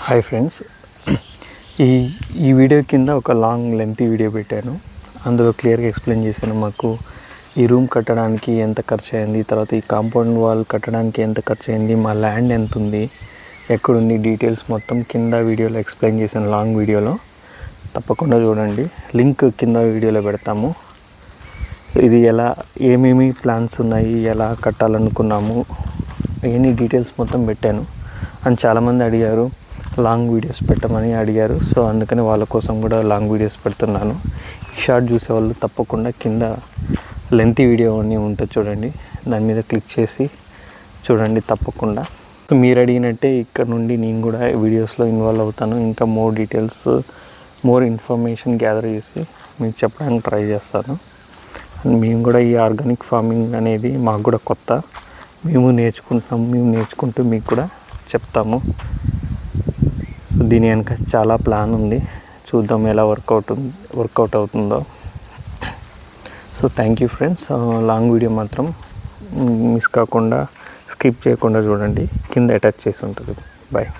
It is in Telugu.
హాయ్ ఫ్రెండ్స్, ఈ వీడియో కింద ఒక లాంగ్ లెంతీ వీడియో పెట్టాను. అందులో క్లియర్గా ఎక్స్ప్లెయిన్ చేశాను. మాకు ఈ రూమ్ కట్టడానికి ఎంత ఖర్చు అయింది, తర్వాత ఈ కాంపౌండ్ వాల్ కట్టడానికి ఎంత ఖర్చు అయింది, మా ల్యాండ్ ఎంత ఉంది, ఎక్కడుంది, డీటెయిల్స్ మొత్తం కింద వీడియోలో ఎక్స్ప్లెయిన్ చేశాను. లాంగ్ వీడియోలో తప్పకుండా చూడండి. లింక్ కింద వీడియోలో పెడతాము. ఇది ఏమేమి ప్లాన్స్ ఉన్నాయి, ఎలా కట్టాలనుకున్నాము, ఎన్ని డీటెయిల్స్ మొత్తం పెట్టాను. అండ్ చాలామంది అడిగారు, లాంగ్ వీడియోస్ పెట్టమని అడిగారు. సో అందుకని వాళ్ళ కోసం కూడా లాంగ్ వీడియోస్ పెడుతున్నాను. ఈ షార్ట్ చూసేవాళ్ళు తప్పకుండా కింద లెంతీ వీడియో అన్నీ ఉంటుంది చూడండి, దాని మీద క్లిక్ చేసి చూడండి తప్పకుండా. సో మీరు అడిగినట్టే ఇక్కడ నుండి నేను కూడా వీడియోస్లో ఇన్వాల్వ్ అవుతాను. ఇంకా more details, more information gather చేసి మీకు చెప్పడానికి ట్రై చేస్తాను. అండ్ మేము కూడా ఈ ఆర్గానిక్ ఫార్మింగ్ అనేది మాకు కూడా కొత్త, మేము నేర్చుకుంటూ మీకు కూడా చెప్తాము. దీని వెనక చాలా ప్లాన్ ఉంది, చూద్దాం ఎలా వర్కౌట్ అవుతుందో. So thank you friends. Long video మాత్రం మిస్ కాకుండా, స్కిప్ చేయకుండా చూడండి, కింద అటాచ్ చేసి ఉంటుంది. బాయ్.